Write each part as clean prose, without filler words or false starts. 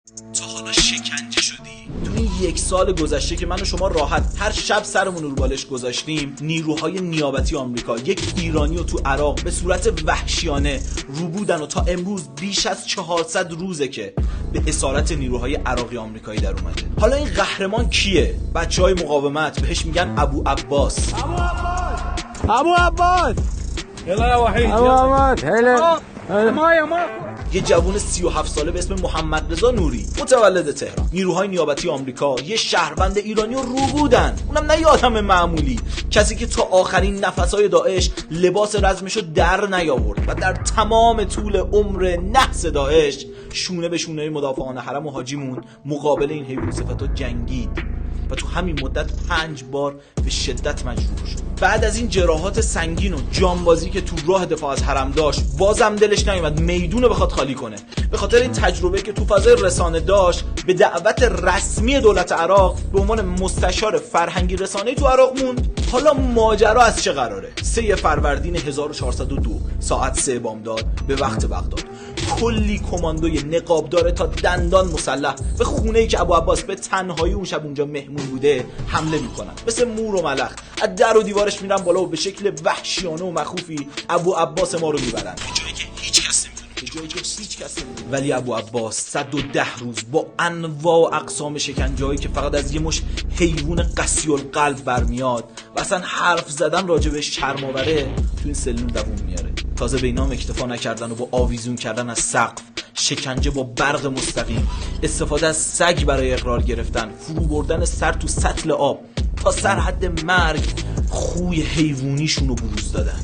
تا حالا شکنجه شدی؟ تو این 1 سال گذشته که من و شما راحت هر شب سرمون رو بالش گذاشتیم، نیروهای نیابتی آمریکا یک ایرانی رو تو عراق به صورت وحشیانه روبودن و تا امروز بیش از 400 روزه که به اسارت نیروهای عراقی آمریکایی در اومده. حالا این قهرمان کیه؟ بچهای مقاومت بهش میگن ابو عباس. ابو عباس يلا يا وحيد ابو عباس هلا ما یه جوون 37 ساله به اسم محمد رضا نوری، متولد تهران. نیروهای نیابتی آمریکا یه شهروند ایرانی رو بودن، اونم نه یه آدم معمولی، کسی که تا آخرین نفسای داعش لباس رزمشو در نیاورد و در تمام طول عمر نحس داعش شونه به شونه مدافعان حرم و حاجیمون مقابل این حیوان صفتا جنگید و تو همین مدت 5 بار به شدت مجروح شد. بعد از این جراحات سنگین و جانبازی که تو راه دفاع از حرم داشت، بازم دلش نیومد میدونو بخواد خالی کنه. به خاطر این تجربه که تو فضای رسانه داشت، به دعوت رسمی دولت عراق به عنوان مستشار فرهنگی رسانه‌ای تو عراق موند. حالا ماجرا از چه قراره؟ 3 فروردین 1402 ساعت 3 بامداد به وقت بغداد، کلی کماندوی نقابدار تا دندان مسلح به خونه‌ای که ابو عباس به تنهایی اون شب اونجا مهمون بوده حمله میکنن. مثل مور و ملخ از در و دیوارش میرن بالا و به شکل وحشیانه و مخوفی ابو عباس ما رو میبرن به جایی که هیچ کس نمیدونه. ولی ابو عباس 110 روز با انواع و اقسام شکنجه‌هایی که فقط از یه مش حیوان قسی القلب برمیاد و اصلا حرف زدن راجبش شرم آوره، تو این سلول دووم میاره. تازه به اینام اکتفا نکردن و با آویزون کردن از سقف، شکنجه با برق مستقیم، استفاده از سگ برای اقرار گرفتن، فرو بردن سر تو سطل آب تا سرحد مرگ، خوی حیوانیشون رو بروز دادن.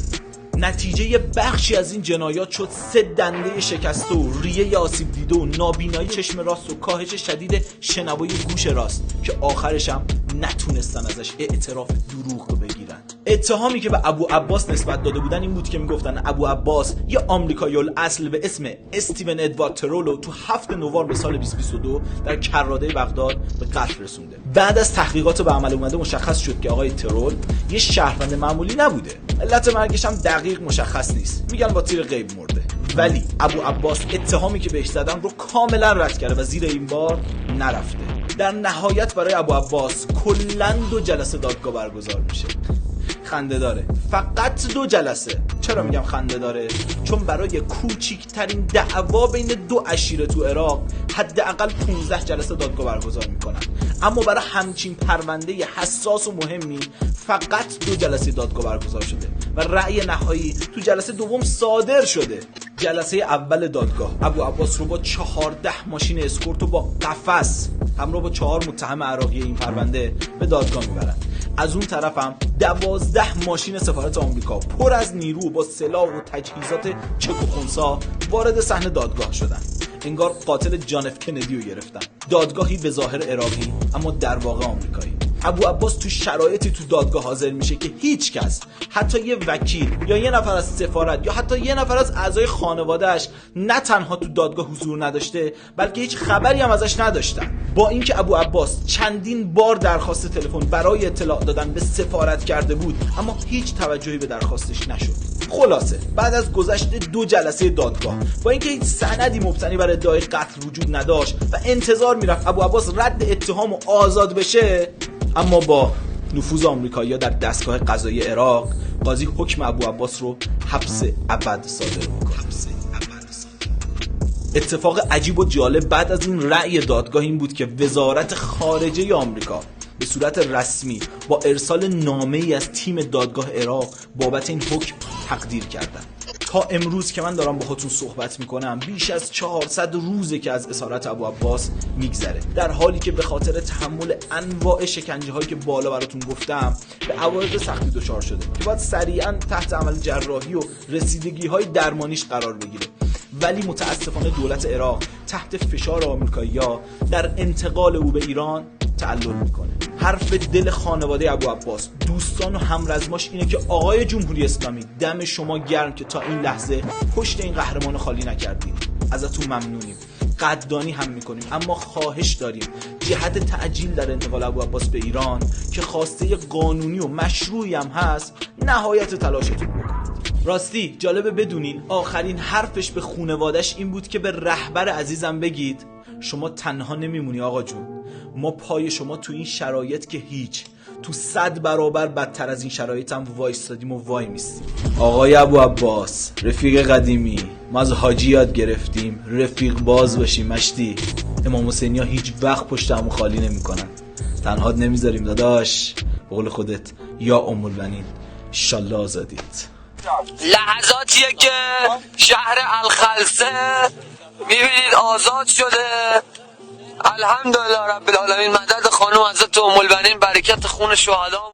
نتیجه بخشی از این جنایات شد 3 دنده شکسته و ریه آسیب دیده و نابینایی چشم راست و کاهش شدید شنوایی گوش راست که آخرش هم نتونستن ازش اعتراف دروغ رو بگیرن. اتهامی که به ابو عباس نسبت داده بودن این بود که میگفتن ابو عباس یه آمریکایی الاصل به اسم استیون ادوارد ترولو تو 7 نوامبر سال 2022 در کراده بغداد به قتل رسونده. بعد از تحقیقات به عمل اومده مشخص شد که آقای ترول یه شهروند معمولی نبوده. علت مرگش هم دقیق مشخص نیست، میگن با تیر غیب مرده. ولی ابو عباس اتهامی که بهش زدن رو کاملا رد کرده و زیر این بار نرفته. در نهایت برای ابو عباس کلاً 2 جلسه دادگاه برگزار میشه. خنده داره، فقط 2 جلسه. چرا میگم خنده داره؟ چون برای کوچیکترین دعوا بین 2 عشیره تو عراق حداقل 15 جلسه دادگاه برگزار میکنن، اما برای همچین پرونده حساس و مهمی فقط 2 جلسه دادگاه برگزار شده و رأی نهایی تو جلسه دوم صادر شده. جلسه اول دادگاه ابو عباس رو با 14 ماشین اسکورت و با قفس همراه با 4 متهم عراقی این پرونده به دادگاه میبرن. از اون طرف هم 12 ماشین سفارت آمریکا پر از نیرو با سلاح و تجهیزات چک و خنثی وارد صحنه دادگاه شدن. انگار قاتل جان اف کندی رو گرفتن. دادگاهی به ظاهر عراقی اما در واقع آمریکایی. ابو عباس تو شرایطی تو دادگاه حاضر میشه که هیچ کس، حتی یه وکیل یا یه نفر از سفارت یا حتی یه نفر از اعضای خانواده‌اش، نه تنها تو دادگاه حضور نداشته بلکه هیچ خبری هم ازش نداشتن. با اینکه ابو عباس چندین بار درخواست تلفن برای اطلاع دادن به سفارت کرده بود اما هیچ توجهی به درخواستش نشد. خلاصه بعد از گذشت 2 جلسه دادگاه، با اینکه هیچ سندی مبتنی بر ادعای قتل وجود نداشت و انتظار میرفت ابو عباس رد اتهام و آزاد بشه، اما با نفوذ آمریکایی‌ها در دستگاه قضایی عراق، قاضی حکم ابو عباس رو حبس ابد صادر می‌کنه. اتفاق عجیب و جالب بعد از این رأی دادگاه این بود که وزارت خارجه آمریکا به صورت رسمی با ارسال نامه‌ای از تیم دادگاه عراق بابت این حکم تقدیر کردند. تا امروز که من دارم باهاتون صحبت میکنم بیش از 400 روزه که از اسارت ابو عباس میگذره، در حالی که به خاطر تحمل انواع شکنجه هایی که بالا براتون گفتم به عوارض سختی دچار شده که باید سریعا تحت عمل جراحی و رسیدگی های درمانیش قرار بگیره. ولی متاسفانه دولت عراق تحت فشار آمریکایی‌ها در انتقال او به ایران تعلل میکنه. حرف دل خانواده ابو عباس، دوستان و همرزماش اینه که آقای جمهوری اسلامی دم شما گرم که تا این لحظه پشت این قهرمان خالی نکردید. ازتون ممنونیم، قدردانی هم میکنیم، اما خواهش داریم جهت تعجیل در انتقال ابو عباس به ایران که خواسته قانونی و مشروعی هم هست، نهایت تلاشتون بکنید. راستی جالبه بدونین آخرین حرفش به خانواده‌اش این بود که به رهبر عزیزم بگید شما تنها نمیمونی آقا جون. ما پای شما تو این شرایط که هیچ، تو 100 برابر بدتر از این شرایط هم وایستادیم و وای میستیم. آقای ابو عباس، رفیق قدیمی، ما از حاجی یاد گرفتیم رفیق باز باشیم. مشتی امام حسینی ها هیچ وقت پشت همو خالی نمیکنن. تنهاد نمیذاریم داداش. به قول خودت یا ام البنین انشالله آزادیت. لحظاتیه که شهر الخلصه میبینید آزاد شده. الحمدلله رب العالمین. مدد خانم حضرت ام البنین، برکت خون شهدا.